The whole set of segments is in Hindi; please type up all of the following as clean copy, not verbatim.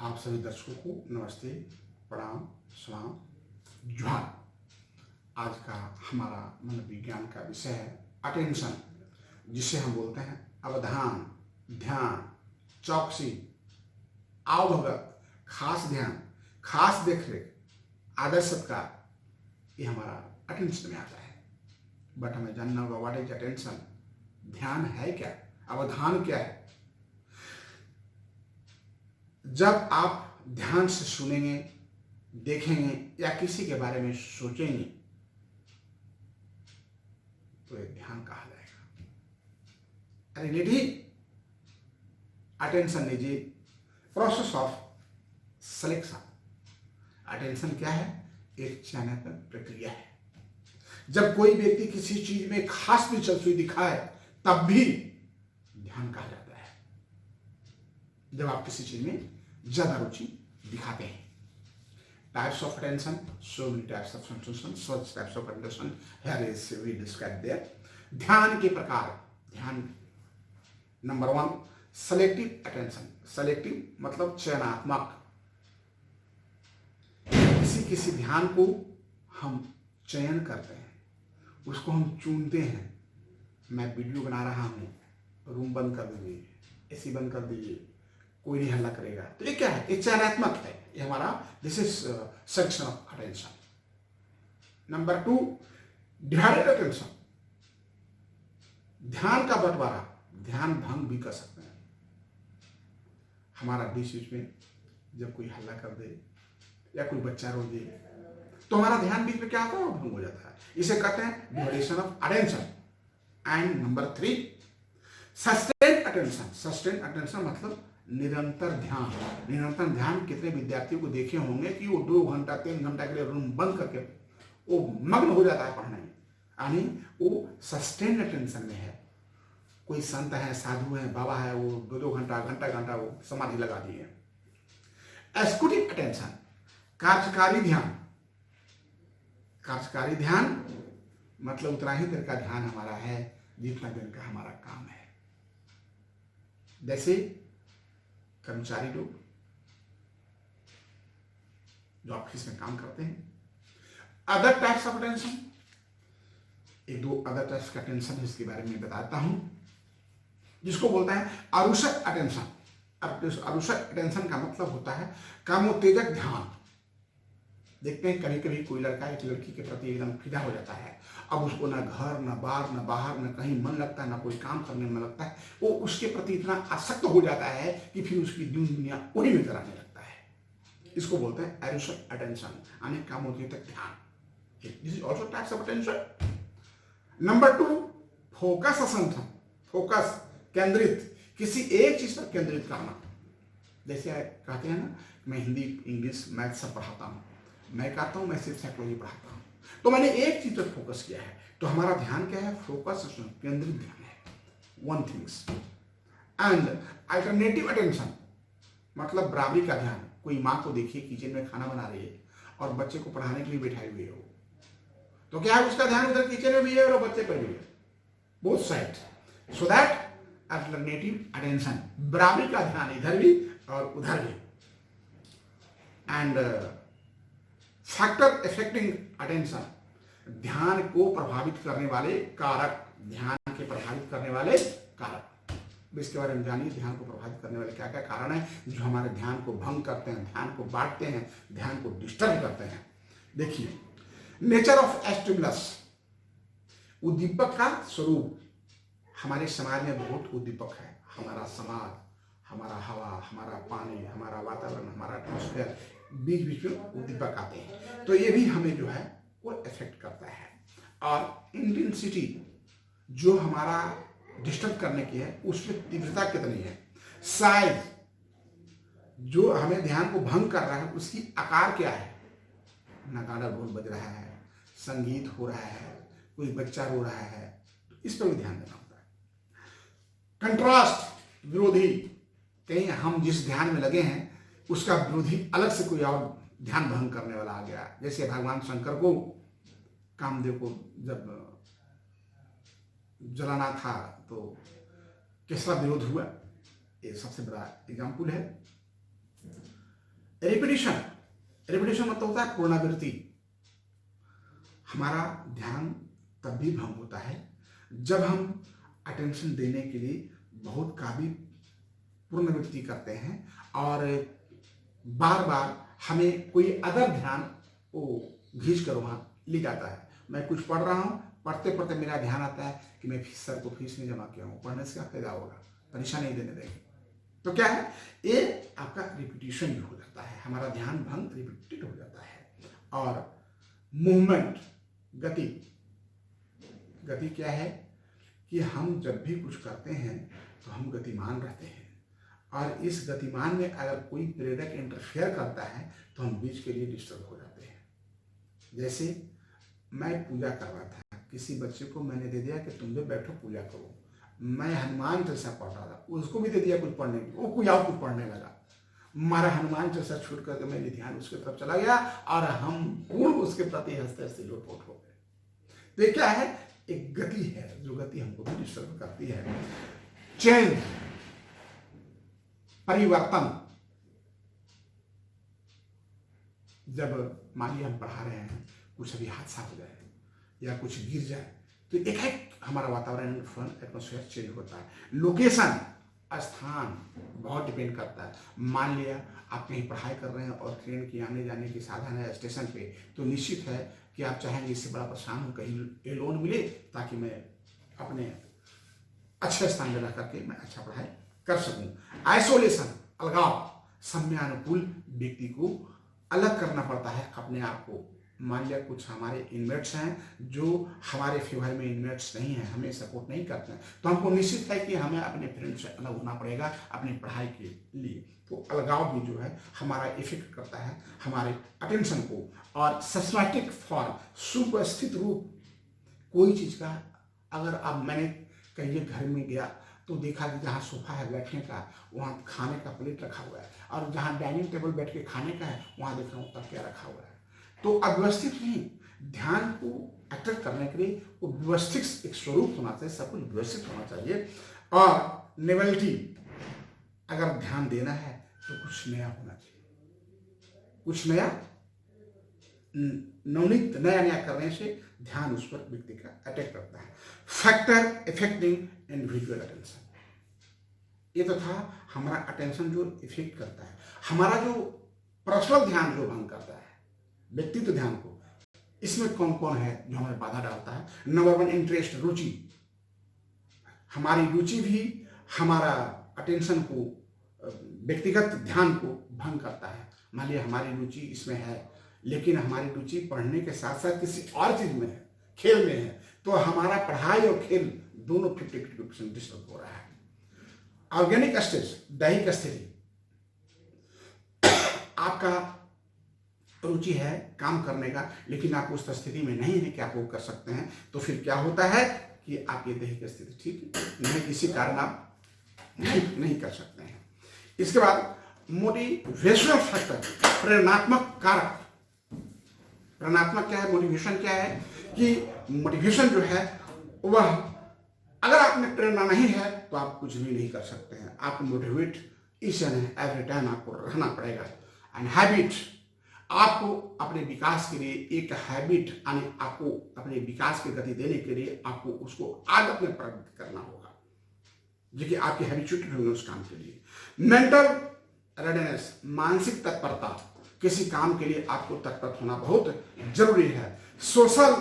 आप सभी दर्शकों को नमस्ते, प्रणाम, सलाम, जोहार। आज का हमारा मनोविज्ञान का विषय है अटेंशन, जिसे हम बोलते हैं अवधान, ध्यान, चौकसी, अवभगत, खास ध्यान, खास देखरेख, आदर सत्कार। ये हमारा अटेंशन में आता है। बट हमें जानना होगा व्हाट इज अटेंशन। ध्यान है क्या, अवधान क्या है। जब आप ध्यान से सुनेंगे, देखेंगे या किसी के बारे में सोचेंगे तो ये ध्यान कहा जाएगा। Relative attention is a process of selection. Attention क्या है? एक चयनात्मक प्रक्रिया है। जब कोई व्यक्ति किसी चीज में खास दिलचस्पी दिखाए तब भी ध्यान कहा जाता है। जब आप किसी चीज में ज्यादा रुचि दिखाते हैं। Types of attention, so many types of attention, such types of attention here is we describe there. ध्यान के प्रकार। ध्यान नंबर 1 सेलेक्टिव अटेंशन। सेलेक्टिव मतलब चयनात्मक। किसी ध्यान को हम चयन करते हैं, उसको हम चुनते हैं। मैं वीडियो बना रहा हूं, रूम बंद कर दीजिए, एसी बंद कर दीजिए, कोई नहीं हल्ला करेगा। तो ये क्या है? ये चयनात्मक है। ये हमारा this is section of attention. Number 2 divided attention. ध्यान का बंटवारा। ध्यान भंग भी कर सकते हैं। हमारा बीच में जब कोई हल्ला कर दे या कोई बच्चा रो दे तो हमारा ध्यान बीच में क्या होता है? भंग हो जाता है। इसे कहते हैं division of attention. And number 3 sustain attention. Sustain attention मतलब निरंतर ध्यान। निरंतर ध्यान कितने विद्यार्थियों को देखे होंगे कि वो 2 घंटा 3 घंटा के लिए रूम बंद करके वो मग्न हो जाता है पढ़ने में, यानी वो सस्टेन अटेंशन में है। कोई संत है, साधु है, बाबा है, वो 2 घंटा घंटा वो समाधि लगा दिए। एस्कुटिक अटेंशन कार्यकारी ध्यान। कार्यकारी ध्यान मतलब उतना ही देर का ध्यान हमारा है जितना देर का हमारा काम है। जैसे कर्मचारी लोग जो ऑफिस में काम करते हैं। Other types of attention, 1-2 other types का अटेंशन है, इसके बारे में बताता हूं, जिसको बोलता है अरुषक अटेंशन। अरुषक अटेंशन का मतलब होता है कामोत्तेजक ध्यान। देखते हैं कभी कभी कोई लड़का एक लड़की के प्रति एकदम फिदा हो जाता है। अब उसको ना घर, ना बार, ना बाहर, ना कहीं मन लगता है, ना कोई काम करने में लगता है। वो उसके प्रति इतना आसक्त हो जाता है कि फिर उसकी दुनिया वही नजर आने लगता है। इसको बोलते हैं अरुषक अटेंशन, यानी कामोत्तेजक ध्यान। This is also types of attention. Number 2 focus attention. Focus केंद्रित, किसी एक चीज पर केंद्रित करना। जैसे कहते हैं ना, मैं हिंदी, इंग्लिश, मैथ सब पढ़ाता हूँ। मैं कहता हूँ मैं सिर्फ साइकोलॉजी पढ़ाता हूँ, तो मैंने एक चीज पर फोकस किया है। तो हमारा ध्यान क्या है? फोकस, केंद्रित ध्यान है। One things. And alternative attention मतलब बराबरी का ध्यान। कोई माँ को देखिए किचन में खाना बना रही है और बच्चे को पढ़ाने के लिए बैठाई हुई है वो, तो क्या है? उसका ध्यान उधर किचन में भी है और बच्चे पर भी है, both side. So that alternative attention, बराबरी का ध्यान इधर भी और उधर भी। एंड फैक्टर इफेक्टिंग अटेंशन, ध्यान को प्रभावित करने वाले कारक। ध्यान के प्रभावित करने वाले कारक, इसके बारे में जानिए। ध्यान को प्रभावित करने वाले क्या क्या कारण है जो हमारे ध्यान को भंग करते हैं, ध्यान को बांटते हैं, ध्यान को डिस्टर्ब करते हैं। देखिए, नेचर ऑफ स्टिमुलस, उद्दीपक का स्वरूप। हमारे समाज में बहुत उद्दीपक है। हमारा समाज, हमारा हवा, हमारा पानी, हमारा वातावरण, हमारा एटमॉस्फेयर, बीच बीच में उद्दीपक आते हैं, तो ये भी हमें जो है वो इफेक्ट करता है। और इंटेंसिटी जो हमारा डिस्टर्ब करने की है, उसमें तीव्रता कितनी है। साइज जो हमें ध्यान को भंग कर रहा है, उसकी आकार क्या है। नगाड़ा ढोल बज रहा है, संगीत हो रहा है, कोई बच्चा रो रहा है, तो इस पर भी ध्यान देना होता है। कंट्रास्ट, विरोधी, कहीं हम जिस ध्यान में लगे हैं उसका विरोधी अलग से कोई और ध्यान भंग करने वाला आ गया। जैसे भगवान शंकर को, कामदेव को जब जलाना था तो किसका विरोध हुआ, ये सबसे बड़ा एग्जाम्पल है। रिपीटिशन, रिपीटिशन मतलब होता है पुनरावृत्ति। हमारा ध्यान तब भी भंग होता है जब हम अटेंशन देने के लिए बहुत काबिल पुनरावृत्ति करते हैं और बार बार हमें कोई अदर ध्यान वो खींच कर वहाँ ले जाता है। मैं कुछ पढ़ रहा हूँ, पढ़ते पढ़ते मेरा ध्यान आता है कि मैं सर को फीस नहीं जमा किया हूँ, पढ़ने से क्या फायदा होगा, परीक्षा नहीं देने देंगे। तो क्या है, ये आपका रिपीटिशन भी हो जाता है, हमारा ध्यान भंग रिपीटेड हो जाता है। और मूवमेंट, गति, गति क्या है कि हम जब भी कुछ करते हैं तो हम गतिमान रहते हैं, और इस गतिमान में अगर कोई प्रेरक इंटरफेयर करता है तो हम बीच के लिए डिस्टर्ब हो जाते हैं। जैसे मैं पूजा कर रहा था, किसी बच्चे को मैंने दे दिया कि तुम लोग बैठो पूजा करो, मैं हनुमान चालीसा पढ़ रहा था, उसको भी दे दिया कुछ पढ़ने की, वो कोई और कुछ पढ़ने लगा, हमारा हनुमान चालीसा छूट करके मेरे ध्यान उसके तरफ चला गया और हम पूर्ण उसके प्रति हंसते हंसते लोटपोट हो गए। तो ये क्या है, एक गति है, जो गति हमको भी डिस्टर्ब करती है। चेंज, परिवर्तन। जब मानिए हम पढ़ा रहे हैं, कुछ अभी हादसा हो जाए या कुछ गिर जाए तो एक हमारा वातावरण एटमॉस्फेयर चेंज होता है। लोकेशन, स्थान बहुत डिपेंड करता है। मान लिया आप कहीं पढ़ाई कर रहे हैं और ट्रेन की आने जाने की साधन है स्टेशन पे, तो निश्चित है कि आप चाहेंगे इससे बड़ा परेशान हूँ, कहीं लोन मिले ताकि मैं अपने अच्छे स्थान में रह करके मैं अच्छा पढ़ाई कर सकूं। आइसोलेशन, अलगाव, समयानुकूल व्यक्ति को अलग करना पड़ता है अपने आप को। मान लिया कुछ हमारे इनमेट्स हैं जो हमारे फेवर में इनमेट्स नहीं हैं, हमें सपोर्ट नहीं करते हैं, तो हमको निश्चित है कि हमें अपने फ्रेंड से अलग होना पड़ेगा अपनी पढ़ाई के लिए। तो अलगाव भी जो है हमारा इफेक्ट करता है हमारे अटेंशन को। और सिस्टमैटिक फॉर्म, सुव्यवस्थित रूप, कोई चीज़ का अगर अब मैंने कहीं घर में गया तो देखा कि जहाँ सोफा है बैठने का, वहाँ खाने का प्लेट रखा हुआ है, और जहाँ डाइनिंग टेबल बैठ के खाने का है वहाँ देख रहा हूँ तब क्या रखा हुआ है। तो अव्यवस्थित नहीं, ध्यान को अट्रैक्ट करने के लिए वो व्यवस्थित एक स्वरूप होना चाहिए, सब कुछ व्यवस्थित होना चाहिए। और नोवेल्टी, अगर ध्यान देना है तो कुछ नया होना चाहिए, कुछ नया, नवनीत, नया नया करने से ध्यान उस पर व्यक्ति का अटैक करता है। फैक्टर इफेक्टिंग इंडिविजुअल अटेंशन, ये तो था हमारा अटेंशन जो इफेक्ट करता है, हमारा जो पर्सनल ध्यान जो भंग करता है व्यक्तित्व ध्यान को। इसमें कौन कौन है जो हमें बाधा डालता है। नंबर 1, इंटरेस्ट, रुचि। हमारी रुचि भी हमारा अटेंशन को, व्यक्तिगत ध्यान को भंग करता है। मान लिया हमारी रुचि इसमें है, लेकिन हमारी रुचि पढ़ने के साथ साथ किसी और चीज में है, खेल में है, तो हमारा पढ़ाई और खेल दोनों 50% डिस्टर्ब हो रहा है। ऑर्गेनिक स्टेज, दैहिक स्थिति, आपका रुचि है काम करने का, लेकिन आप उस स्थिति में नहीं है कि आप वो कर सकते हैं, तो फिर क्या होता है कि आप ये दैहिक स्थिति ठीक नहीं, किसी कारण आप नहीं कर सकते हैं। इसके बाद मोटिवेशनल फैक्टर, प्रेरणात्मक कारक। प्रेरणात्मक क्या है, मोटिवेशन क्या है कि मोटिवेशन जो है वह, अगर आप में प्रेरणा नहीं है तो आप कुछ भी नहीं कर सकते हैं। आप motivate each and every time आपको रहना पड़ेगा। एंड हैबिट, आपको अपने विकास के लिए एक हैबिट, यानी आपको अपने विकास की गति देने के लिए आपको उसको आदत में परिणत करना होगा, जो कि आपकी हैबिचुएटेड होंगे उस काम के लिए। मेंटल रेडीनेस, मानसिक तत्परता, किसी काम के लिए आपको तत्पर होना बहुत जरूरी है। सोशल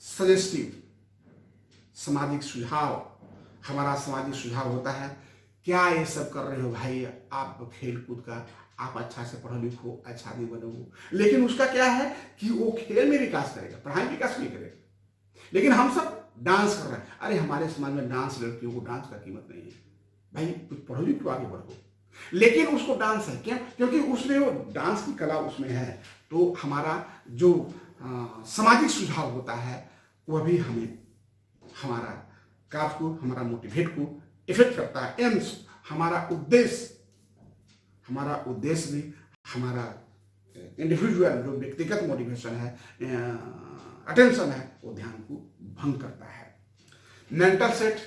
सजेस्टिव, सामाजिक सुझाव, हमारा सामाजिक सुझाव होता है, क्या ये सब कर रहे हो भाई, आप खेल कूद का, आप अच्छा से पढ़ो लिखो, अच्छा आदमी बनो, लेकिन उसका क्या है कि वो खेल में विकास करेगा, पढ़ाई में विकास नहीं करेगा। लेकिन हम सब डांस कर रहे हैं, अरे हमारे समाज में डांस, लड़कियों को डांस का कीमत नहीं है भाई, कुछ पढ़ो लिखो आगे बढ़ो, लेकिन उसको डांस है क्या, क्योंकि उसमें वो डांस की कला उसमें है। तो हमारा जो सामाजिक सुझाव होता है वह भी हमें, हमारा कार्य को, हमारा मोटिवेट को इफेक्ट करता है। एम्स, हमारा उद्देश्य भी, हमारा इंडिविजुअल जो व्यक्तिगत मोटिवेशन है, अटेंशन है, वो ध्यान को भंग करता है। मेंटल सेट,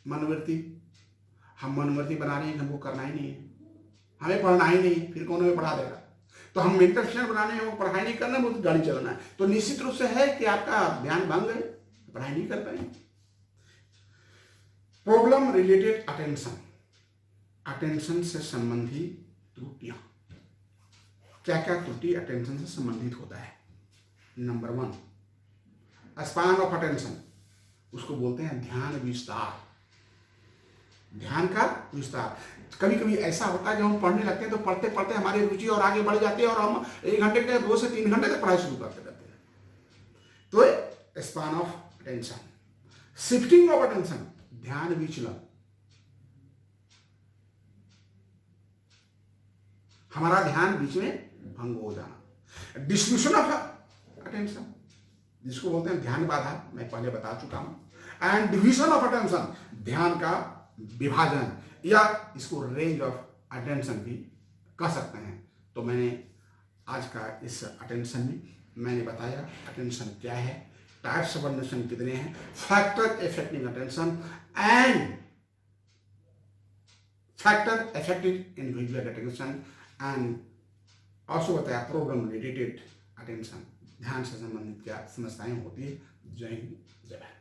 मनोवृत्ति, हम मनोवृत्ति बना रहे हैं कि हमको करना ही नहीं है, हमें पढ़ना ही नहीं है, फिर कौन हमें पढ़ा देगा। तो हम मेंटल स्टूडेंट बनाने हैं, वो पढ़ाई नहीं करना है, वो गाड़ी चलाना है। तो निश्चित रूप से है कि आपका ध्यान भंग है, पढ़ाई नहीं कर पाएंगे। प्रॉब्लम रिलेटेड अटेंशन, अटेंशन से संबंधित त्रुटियां। क्या क्या त्रुटि अटेंशन से संबंधित होता है? नंबर 1, स्पान ऑफ अटेंशन, उसको बोलते हैं ध्यान विस्तार, ध्यान का विस्तार। कभी कभी ऐसा होता है जब हम पढ़ने लगते हैं तो पढ़ते पढ़ते हमारी रुचि और आगे बढ़ जाती है और हम 1 घंटे के 2 से 3 घंटे तक पढ़ाई शुरू करते रहते हैं। तो span of attention. Shifting of attention, ध्यान विचलन, हमारा ध्यान बीच में भंग हो जाना। डिस्ट्रीब्यूशन ऑफ अटेंशन, जिसको बोलते हैं ध्यान बाधा, मैं पहले बता चुका हूं। एंड डिवीजन ऑफ अटेंशन, ध्यान का विभाजन, या इसको रेंज ऑफ अटेंशन भी कह सकते हैं। तो मैंने आज का इस अटेंशन में मैंने बताया अटेंशन क्या है, टाइप्स ऑफ अटेंशन कितने हैं, factor affecting attention and factor affecting individual attention, and also बताया प्रॉब्लम रिलेटेड अटेंशन, ध्यान से संबंधित क्या समस्याएं होती है। जय हिंद, जय भारत।